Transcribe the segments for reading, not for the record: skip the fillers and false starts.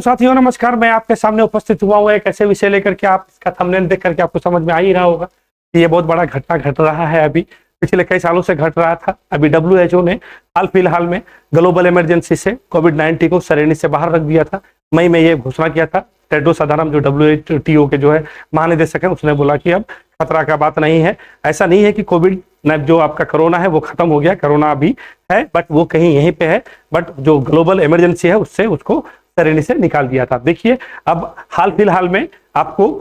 Hello साथियों, नमस्कार। मैं आपके सामने उपस्थित हुआ हूँ एक ऐसे विषय लेकर के, आप इसका थंबनेल देख करके आपको समझ में आ ही रहा होगा कि ये बहुत बड़ा घटना घट रहा है। अभी पिछले कई सालों से घट रहा था। अभी WHO ने हाल फिलहाल में ग्लोबल इमरजेंसी से कोविड-19 को श्रेणी से बाहर रख दिया था। मई में ये घोषणा किया था। टेड्रोस अधानम जो WTO के जो है महानिदेशक है, उसने बोला कि अब खतरा का बात नहीं है। ऐसा नहीं है कि कोविड जो आपका कोरोना है वो खत्म हो गया, कोरोना अभी है बट वो कहीं यहीं पे है, बट जो ग्लोबल इमरजेंसी है उससे उसको श्रेणी से निकाल दिया था। देखिए अब हाल फिलहाल में आपको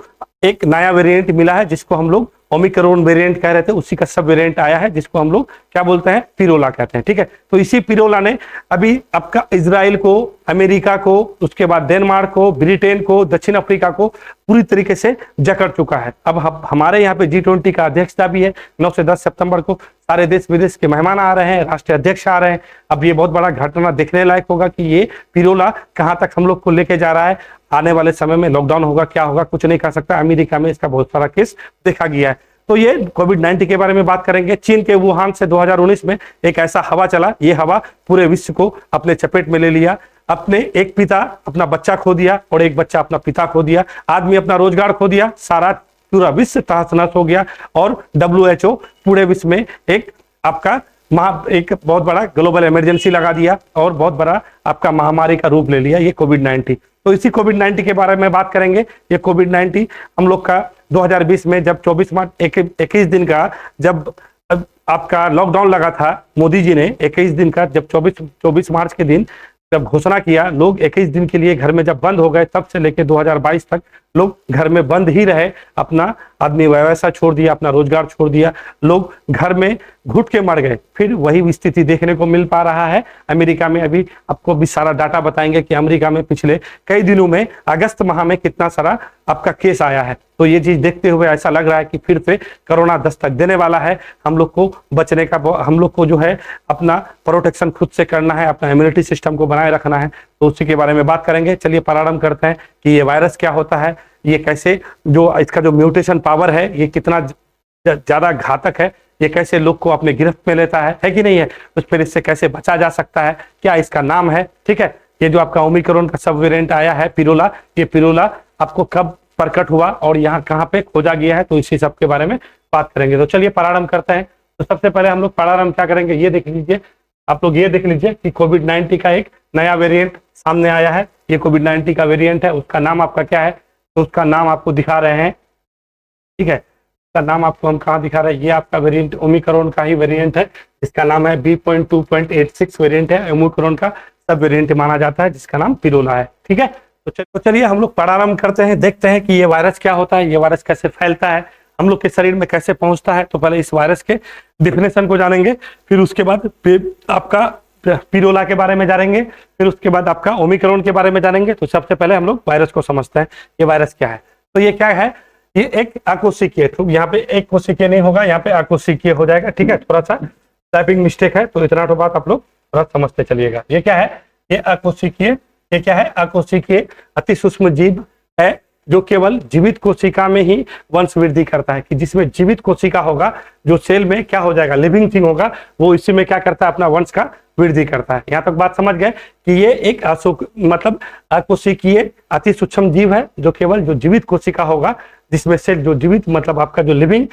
एक नया वेरिएंट मिला है जिसको हम लोग ओमिक्रॉन वेरिएंट कह रहे थे, उसी का सब वेरिएंट आया है जिसको हम लोग क्या बोलते हैं, पिरोला कहते हैं। ठीक है, तो इसी पिरोला ने अभी आपका इजराइल को, अमेरिका को, उसके बाद डेनमार्क को, ब्रिटेन को, दक्षिण अफ्रीका को पूरी तरीके से जकड़ चुका है। अब हमारे यहाँ पे G20 का अध्यक्षता भी है। 9 से 10 सितंबर को सारे देश विदेश के मेहमान आ रहे हैं, राष्ट्रीय अध्यक्ष आ रहे हैं। अब ये बहुत बड़ा घटना देखने लायक होगा कि ये पिरोला कहाँ तक हम लोग को लेके जा रहा है। आने वाले समय में लॉकडाउन होगा, क्या होगा, कुछ नहीं कह सकता। अमेरिका में इसका बहुत सारा केस देखा गया है। तो ये कोविड-19 के बारे में बात करेंगे। चीन के वुहान से 2019 में एक ऐसा हवा चला, ये हवा पूरे विश्व को अपने चपेट में ले लिया। अपने एक पिता अपना बच्चा खो दिया और एक बच्चा अपना पिता खो दिया। आदमी अपना रोजगार खो दिया, सारा पूरा विश्व तहस नहस हो गया। और WHO पूरे विश्व में एक आपका एक बहुत बड़ा ग्लोबल इमरजेंसी लगा दिया और बहुत बड़ा आपका महामारी का रूप ले लिया ये कोविड-19। तो इसी कोविड-19 के बारे में बात करेंगे। ये कोविड-19 हम लोग का 2020 में जब 24 मार्च 21 दिन का जब आपका लॉकडाउन लगा था, मोदी जी ने 21 दिन का जब 24 मार्च के दिन जब घोषणा किया, लोग 21 दिन के लिए घर में जब बंद हो गए, तब से लेकर 2022 तक लोग घर में बंद ही रहे। अपना आदमी व्यवसाय छोड़ दिया, अपना रोजगार छोड़ दिया, लोग घर में घुट के मर गए। फिर वही स्थिति देखने को मिल पा रहा है अमेरिका में। अभी आपको भी सारा डाटा बताएंगे कि अमेरिका में पिछले कई दिनों में अगस्त माह में कितना सारा आपका केस आया है। तो ये चीज देखते हुए ऐसा लग रहा है कि फिर से कोरोना दस्तक देने वाला है। हम लोग को बचने का, हम लोग को जो है अपना प्रोटेक्शन खुद से करना है, अपना इम्यूनिटी सिस्टम को बनाए रखना है। तो उसी के बारे में बात करेंगे। चलिए प्रारंभ करते हैं कि ये वायरस क्या होता है, ये कैसे, जो इसका जो म्यूटेशन पावर है ये कितना ज्यादा घातक है, ये कैसे लोग को अपने गिरफ्त में लेता है कि नहीं है, तो फिर इससे कैसे बचा जा सकता है, क्या इसका नाम है। ठीक है, ये जो आपका ओमिक्रॉन का सब वेरिएंट आया है पिरोला, ये पिरोला आपको कब प्रकट हुआ और यहाँ कहाँ पे खोजा गया है, तो इसी सब के बारे में बात करेंगे। तो चलिए प्रारंभ करते हैं। तो सबसे पहले हम लोग प्रारंभ क्या करेंगे, ये देख लीजिए, आप लोग ये देख लीजिए कि कोविड-19 का एक नया वेरिएंट सामने आया है। ये कोविड-19 का वेरिएंट है, उसका नाम आपका क्या है, तो उसका नाम आपको दिखा रहे हैं। ठीक है, उसका नाम आपको हम कहाँ दिखा रहे हैं, ये आपका वेरिएंट ओमिक्रॉन का ही वेरिएंट है, इसका नाम है B.2.86 वेरिएंट है। ओमिक्रॉन का सब वेरिएंट माना जाता है जिसका नाम पिरोला है। ठीक है, तो चलिए हम लोग प्रारंभ करते हैं, देखते हैं कि ये वायरस क्या होता है, ये वायरस कैसे फैलता है, हम लोग के शरीर में कैसे पहुंचता है। तो पहले इस वायरस के डिफिनेशन को जानेंगे, फिर उसके बाद आपका पिरोला के बारे में जानेंगे, फिर उसके बाद आपका ओमिक्रॉन के बारे में जानेंगे। तो सबसे पहले हम लोग वायरस को समझते हैं, ये वायरस क्या है। तो ये क्या है, ये एक अकोशिकीय, तो यहाँ पे एक कोशिकीय नहीं होगा, यहाँ पे अकोशिकीय हो जाएगा। ठीक है, थोड़ा सा टाइपिंग मिस्टेक है, तो इतना तो बात आप लोग थोड़ा समझते चलिएगा। ये क्या है, ये अकोशिकीय, ये क्या है, अकोशिकीय अति सूक्ष्म जीव है जो केवल जीवित कोशिका में ही वंश वृद्धि करता है। कि जिसमें जीवित कोशिका होगा, जो सेल में क्या हो जाएगा, लिविंग थिंग होगा, वो इसी में क्या करता है, अपना वंश का वृद्धि करता है। यहाँ तक बात समझ गए कि ये एक मतलब अकोशिकीय अति सूक्ष्म जीव है जो केवल जो जीवित कोशिका होगा, जिसमें सेल जो जीवित मतलब आपका जो लिविंग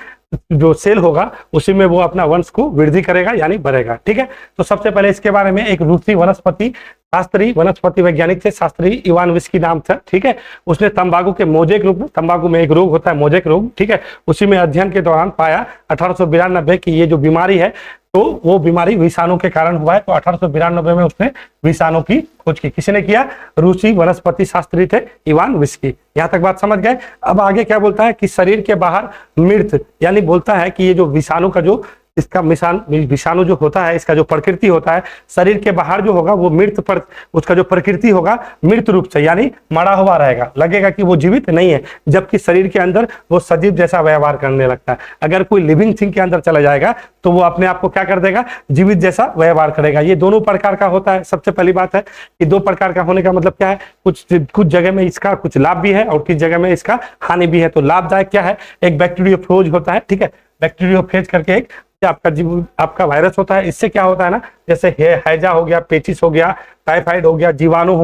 जो सेल होगा, उसी में वो अपना वंश को वृद्धि करेगा यानी बढ़ेगा। ठीक है, तो सबसे पहले इसके बारे में एक रूसी वनस्पति शास्त्री, वनस्पति वैज्ञानिक थे, शास्त्री इवान विस्की नाम था। ठीक है, उसने तंबाकू के मोजेक रूप में, तंबाकू में एक रोग होता है मोजेक रोग, ठीक है, उसी में अध्ययन के दौरान पाया 1892 की ये जो बीमारी है, तो वो बीमारी विषाणु के कारण हुआ है। तो 1892 में उसने विषाणु की खोज की। किसने किया, रूसी वनस्पति शास्त्री थे इवान विस्की। यहाँ तक बात समझ गए। अब आगे क्या बोलता है कि शरीर के बाहर मृत, यानी बोलता है कि ये जो विषाणु का जो इसका विषाणु जो होता है, इसका जो प्रकृति होता है, शरीर के बाहर जो होगा वो मृत पर, उसका जो प्रकृति होगा मृत रूप से यानी मरा हुआ रहेगा, लगेगा कि वो जीवित नहीं है, जबकि शरीर के अंदर वो सजीव जैसा व्यवहार करने लगता है। अगर कोई लिविंग थिंग के अंदर चला जाएगा तो वो अपने आप को क्या कर देगा, जीवित जैसा व्यवहार करेगा। ये दोनों प्रकार का होता है। सबसे पहली बात है कि दो प्रकार का होने का मतलब क्या है, कुछ जगह में इसका कुछ लाभ भी है और कुछ जगह में इसका हानि भी है। तो लाभदायक क्या है, एक बैक्टीरियोफेज होता है, ठीक है, बैक्टीरियोफेज करके एक आपका वायरस होता है, इससे क्या होता है ना, जैसे हैजा हो गया, पेचिस हो गया, टाइफाइड हो गया, जीवाणु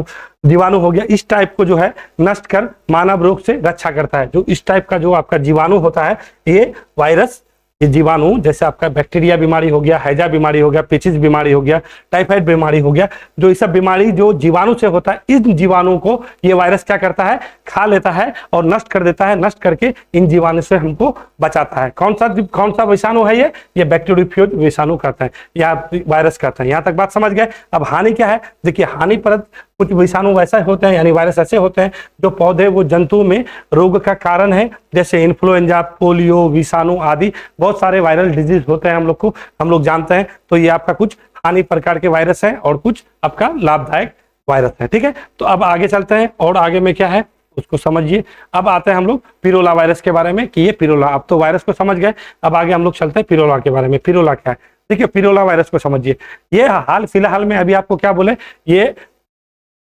हो गया, इस टाइप को जो है नष्ट कर मानव रोग से रक्षा करता है। जो इस टाइप का जो आपका जीवाणु होता है, ये वायरस, ये जीवाणु, जैसे आपका बैक्टीरिया बीमारी हो गया, हैजा बीमारी हो गया, पेचिस बीमारी हो गया, टाइफाइड बीमारी हो गया, जो ये सब बीमारी जो जीवाणु से होता है, इन जीवाणु को ये वायरस क्या करता है, खा लेता है और नष्ट कर देता है। नष्ट करके इन जीवाणु से हमको बचाता है। कौन सा विषाणु है ये बैक्टीरियोफेज विषाणु कहते हैं या वायरस कहते हैं। यहाँ तक बात समझ गए। अब हानि क्या है, देखिए हानिप्रद कुछ विषाणु वैसे होते हैं, यानी वायरस ऐसे होते हैं जो पौधे वो जंतु में रोग का कारण है, जैसे इन्फ्लुएंजा, पोलियो, विषाणु आदि बहुत सारे वायरल डिजीज होते हैं, हम लोग जानते हैं। तो ये आपका कुछ हानि प्रकार के वायरस है और कुछ आपका लाभदायक वायरस है। ठीक है, तो अब आगे चलते हैं और आगे में क्या है उसको समझिए। अब आते हैं हम लोग पिरोला वायरस के बारे में कि ये पिरोला, अब तो वायरस को समझ गए, अब आगे हम लोग चलते हैं पिरोला के बारे में। पिरोला क्या है, देखिए पिरोला वायरस को समझिए। ये हाल फिलहाल में अभी आपको क्या बोले, ये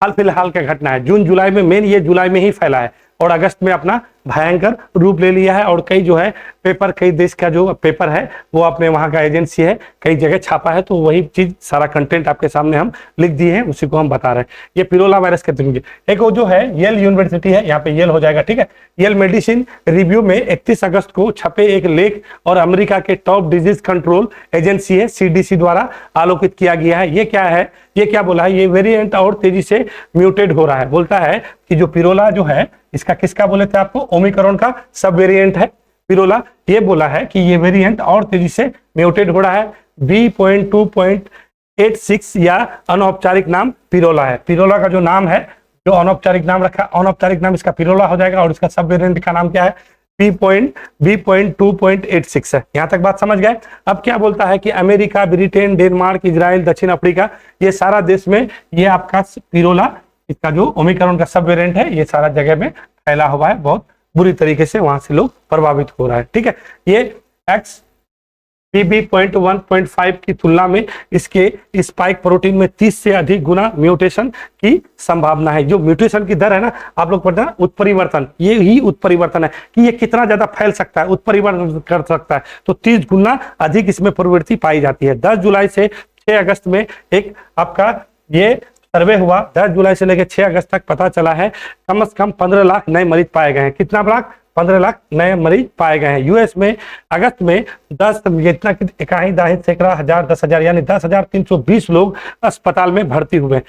हाल फिलहाल का घटना है। जून जुलाई में, मेन ये जुलाई में ही फैला है और अगस्त में अपना भयंकर रूप ले लिया है। और कई जो है पेपर, कई देश का जो पेपर है वो अपने वहाँ का एजेंसी है, कई जगह छापा है, तो वही चीज सारा कंटेंट आपके सामने हम लिख दिए हैं, उसी को हम बता रहे हैं। ये पिरोला वायरस कहते हैं। एक वो जो है येल यूनिवर्सिटी है, यहाँ पे येल हो जाएगा, ठीक है। येल मेडिसिन रिव्यू में 31 अगस्त को छपे एक लेख और अमेरिका के टॉप डिजीज कंट्रोल एजेंसी है CDC द्वारा आलोकित किया गया है। ये क्या है, ये क्या बोला है, ये वेरिएंट और तेजी से म्यूटेट हो रहा है। बोलता है कि जो पिरोला जो है, इसका किसका बोले थे आपको, ओमिक्रॉन का सब वेरिएंट है पिरोला। ये बोला है कि ये वेरिएंट और तेजी से म्यूटेट हो रहा है। B.2.86 या अनौपचारिक नाम पिरोला है। पिरोला का जो नाम है, जो अनौपचारिक नाम रखा, अनौपचारिक नाम इसका पिरोला हो जाएगा और इसका सब वेरिएंट का नाम क्या है, B.2.86 है। यहां तक बात समझ गए। अब क्या बोलता है कि अमेरिका, ब्रिटेन, डेनमार्क, इजराइल, दक्षिण अफ्रीका, ये सारा देश में ये आपका पिरोला, इसका जो ओमिक्रॉन का सब वेरिएंट है, ये सारा जगह में फैला हुआ है। बहुत बुरी तरीके से वहां से लोग प्रभावित हो रहा है। ठीक है, ये XBB.1.5 की तुलना में इसके स्पाइक प्रोटीन में 30 से अधिक गुना म्यूटेशन की संभावना है। जो म्यूटेशन की दर है ना, आप लोग पढ़ते हैं उत्परिवर्तन, ये ही उत्परिवर्तन है कि ये कितना ज्यादा फैल सकता है, उत्परिवर्तन कर सकता है। तो 30 गुना अधिक इसमें प्रवृत्ति पाई जाती है। 10 जुलाई से 6 अगस्त में एक आपका ये सर्वे हुआ। 10 जुलाई से लेकर 6 अगस्त तक पता चला है कम से कम 15 लाख नए मरीज पाए गए हैं। कितना लाख, 15 लाख नए मरीज पाए गए हैं। यूएस में अगस्त में 10 जितना इकाई, दाहिर, सैकड़ा, हजार, 10,000 यानी 10,320 लोग अस्पताल में भर्ती हुए।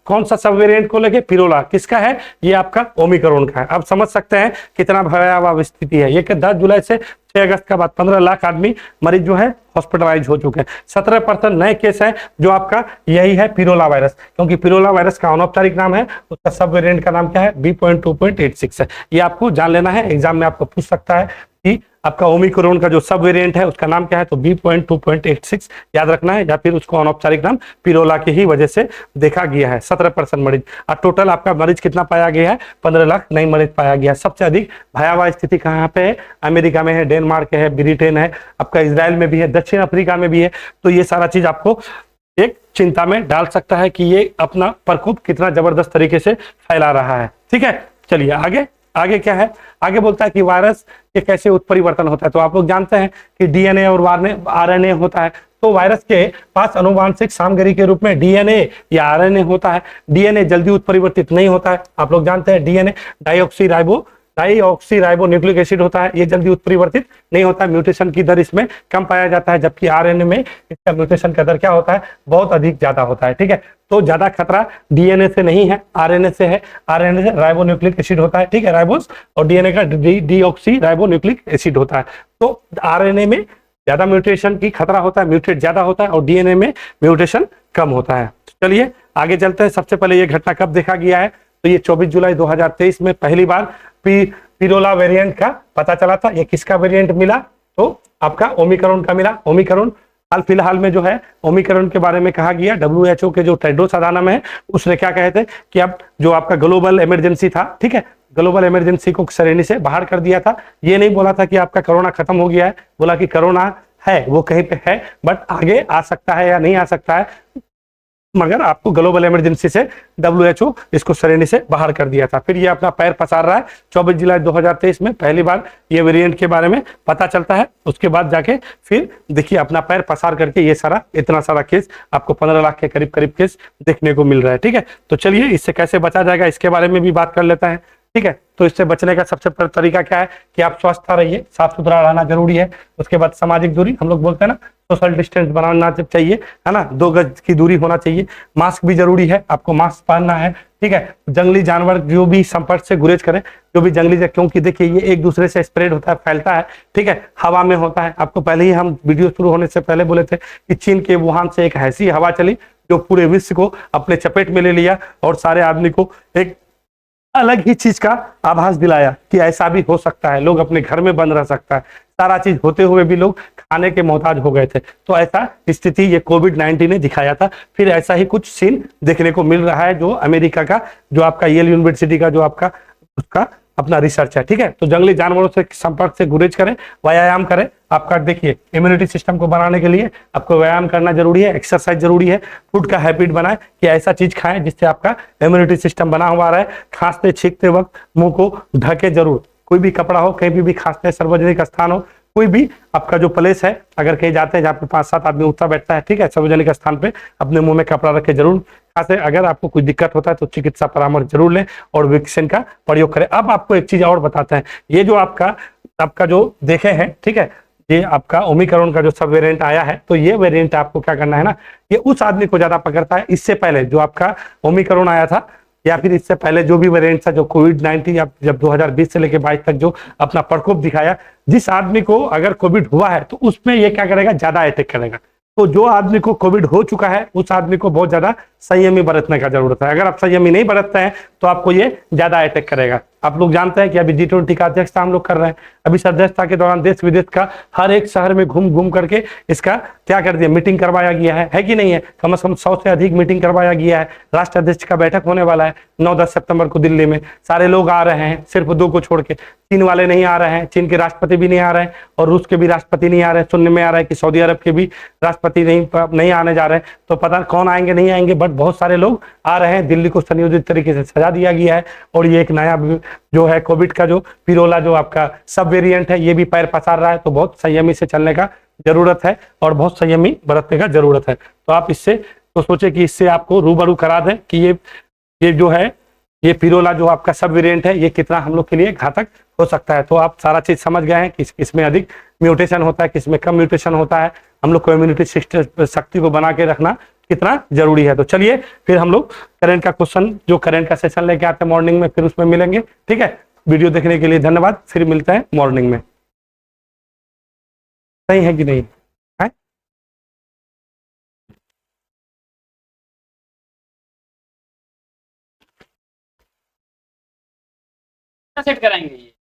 कौन सा सब वेरिएंट को लेके, पिरोला। किसका है, ये आपका ओमिक्रॉन का है। अब समझ सकते हैं कितना भयावह स्थिति है ये कि 10 जुलाई से 6 अगस्त के बाद 15 लाख आदमी मरीज जो है हॉस्पिटलाइज हो चुके हैं। 17% नए केस है जो आपका यही है पिरोला वायरस, क्योंकि पिरोला वायरस का अनौपचारिक नाम है, उसका सब वेरिएंट का नाम क्या है, B.2.86 है। ये आपको जान लेना है, एग्जाम में आपको पूछ सकता है कि आपका ओमिक्रॉन का जो सब वेरिएंट है उसका नाम क्या है, तो B.2.86 याद रखना है, या फिर उसको अनौपचारिक नाम पिरोला की ही वजह से देखा गया है। 17% मरीज, और टोटल आपका मरीज कितना पाया गया है, 15 लाख नई मरीज पाया गया है। सबसे अधिक भयावह स्थिति कहाँ पे है, अमेरिका में है, डेनमार्क है, ब्रिटेन है, आपका इजराइल में भी है, दक्षिण अफ्रीका में भी है। तो ये सारा चीज आपको एक चिंता में डाल सकता है कि ये अपना प्रकोप कितना जबरदस्त तरीके से फैला रहा है। ठीक है, चलिए आगे क्या है, आगे बोलता है कि वायरस के कैसे उत्परिवर्तन होता है। तो आप लोग जानते हैं कि DNA और RNA होता है। तो वायरस के पास अनुवांशिक सामग्री के रूप में DNA या RNA होता है। DNA जल्दी उत्परिवर्तित नहीं होता है। आप लोग जानते हैं DNA डाईऑक्सी न्यूक्लिक एसिड होता है, ये जल्दी उत्परिवर्तित नहीं होता है। म्यूटेशन की दर इसमें कम पाया जाता है, जबकि RNA में इसका म्यूटेशन का दर क्या होता है, बहुत अधिक ज्यादा होता है। ठीक है, तो ज्यादा खतरा DNA से नहीं है, RNA से है। RNA से राइबोन्यूक्लिक एसिड होता है, ठीक है, राइबोस, और DNA का डीऑक्सी राइबोन्यूक्लिक एसिड होता है। तो RNA में ज्यादा म्यूटेशन की खतरा होता है, म्यूटेट ज्यादा होता है, और DNA में म्यूटेशन कम होता है। चलिए आगे चलते हैं। सबसे पहले ये घटना कब देखा गया है, तो ये 24 जुलाई 2023 में पहली बार पिरोला वेरिएंट का पता चला था। ये किसका वेरिएंट मिला, तो आपका ओमिक्रॉन का मिला। ओमिक्रॉन हाल फिलहाल में जो है ओमिक्रॉन के बारे में कहा गया, WHO के जो टेड्रोस अधानम है उसने क्या कहे थे कि अब जो आपका ग्लोबल इमरजेंसी था, ठीक है, ग्लोबल इमरजेंसी को श्रेणी से बाहर कर दिया था। ये नहीं बोला था कि आपका कोरोना खत्म हो गया है, बोला कि कोरोना है, वो कहीं पे है, बट आगे आ सकता है या नहीं आ सकता है, मगर आपको ग्लोबल इमरजेंसी से WHO इसको श्रेणी से बाहर कर दिया था। फिर ये अपना पैर पसार रहा है। 24 जुलाई 2023 में पहली बार ये वेरिएंट के बारे में पता चलता है। उसके बाद जाके फिर देखिए अपना पैर पसार करके ये सारा इतना सारा केस आपको 15 लाख के करीब करीब केस देखने को मिल रहा है। ठीक है, तो चलिए इससे कैसे बचा जाएगा इसके बारे में भी बात कर लेते हैं। ठीक है, तो इससे बचने का सबसे पहला तरीका क्या है कि आप स्वस्थ रहिए, साफ सुथरा रहना जरूरी है। उसके बाद सामाजिक दूरी, हम लोग बोलते हैं ना, सोशल डिस्टेंस बनाना चाहिए, है ना, 2 गज की दूरी होना चाहिए। मास्क भी जरूरी है, आपको मास्क पहनना है। ठीक है, जंगली जानवर जो भी संपर्क से गुरेज करें, जो भी जंगली, क्योंकि देखिए ये एक दूसरे से स्प्रेड होता है, फैलता है। ठीक है, हवा में होता है। आपको पहले ही हम वीडियो शुरू होने से पहले बोले थे कि चीन के वुहान से एक ऐसी हवा चली जो पूरे विश्व को अपने चपेट में ले लिया और सारे आदमी को एक अलग ही चीज का आभास दिलाया कि ऐसा भी हो सकता है, लोग अपने घर में बंद रह सकता है। सारा चीज होते हुए भी लोग खाने के मोहताज हो गए थे। तो ऐसा स्थिति ये कोविड-19 ने दिखाया था। फिर ऐसा ही कुछ सीन देखने को मिल रहा है जो अमेरिका का, जो आपका येल यूनिवर्सिटी का जो आपका उसका अपना रिसर्च है। ठीक है, तो जंगली जानवरों से संपर्क से गुरेज करें, व्यायाम करें। आपका देखिए इम्यूनिटी सिस्टम को बनाने के लिए आपको व्यायाम करना जरूरी है, एक्सरसाइज जरूरी है। फूड का हैबिट बनाएं कि ऐसा चीज खाएं जिससे आपका इम्यूनिटी सिस्टम बना हुआ रहे। खांसते छींकते वक्त मुंह को ढके जरूर। कोई भी कपड़ा हो, कहीं भी खांसते, सार्वजनिक स्थान हो, कोई भी आपका जो प्लेस है, अगर कहीं जाते हैं जहाँ पे 5-7 आदमी उठता बैठता है, ठीक है, सार्वजनिक स्थान पे अपने मुंह में कपड़ा रख के जरूर खांसे। अगर आपको कोई दिक्कत होता है तो चिकित्सा परामर्श जरूर लें और वैक्सीन का प्रयोग करें। अब आपको एक चीज और बताते हैं, ये जो आपका आपका जो देखे हैं, ठीक है, ये आपका ओमिक्रॉन का जो सब वेरिएंट आया है, तो ये वेरिएंट आपको क्या करना है ना, ये उस आदमी को ज्यादा पकड़ता है। इससे पहले जो आपका ओमिक्रॉन आया था या फिर इससे पहले जो भी वेरिएंट था, जो कोविड-19 या जब 2020 से लेकर 22 तक जो अपना प्रकोप दिखाया, जिस आदमी को अगर कोविड हुआ है तो उसमें ये क्या करेगा, ज्यादा अटैक करेगा। तो जो आदमी को कोविड हो चुका है उस आदमी को बहुत ज्यादा संयमी बरतने का जरूरत है। अगर आप संयमी नहीं बरतते हैं तो आपको ये ज्यादा अटैक करेगा। आप लोग जानते हैं कि अभी G20 का अध्यक्षता हम लोग कर रहे हैं। अभी इस अध्यक्षता के दौरान देश विदेश का हर एक शहर में घूम घूम करके इसका क्या कर दिया, मीटिंग करवाया गया है कि नहीं है? कम से कम 100 से अधिक मीटिंग करवाया गया है। राष्ट्र अध्यक्ष का बैठक होने वाला है 9-10 सितंबर को दिल्ली में। सारे लोग आ रहे हैं, सिर्फ 2 को छोड़ के। चीन वाले नहीं आ रहे हैं, चीन के राष्ट्रपति भी नहीं आ रहे हैं और रूस के भी राष्ट्रपति नहीं आ रहे हैं। सुनने में आ रहा है कि सऊदी अरब के भी राष्ट्रपति नहीं आने जा रहे हैं। तो पता कौन आएंगे नहीं आएंगे, बट बहुत सारे लोग आ रहे हैं। दिल्ली को संयोजित तरीके से सजा दिया गया है और ये एक नया जो है कोविड का जो पिरोला जो आपका सब वेरिएंट है, ये भी पैर पसार रहा है। तो बहुत संयमी से चलने का जरूरत है और बहुत संयमी बरतने का जरूरत है। तो आप इससे तो सोचे कि इससे आपको रूबरू करा दें कि ये जो है ये पिरोला जो आपका सब वेरिएंट है, ये कितना हम लोग के लिए घातक हो सकता है। तो आप सारा चीज समझ गए हैं कि किसमें अधिक म्यूटेशन होता है, किसमें कम म्यूटेशन होता है। हम लोग को इम्यूनिटी शक्ति को बना के रखना कितना जरूरी है। तो चलिए फिर हम लोग करंट का क्वेश्चन, जो करंट का सेशन लेके आते हैं मॉर्निंग में, फिर उसमें मिलेंगे। ठीक है, वीडियो देखने के लिए धन्यवाद। फिर मिलते हैं मॉर्निंग में। सही है कि नहीं है? सेट कराएंगे ये।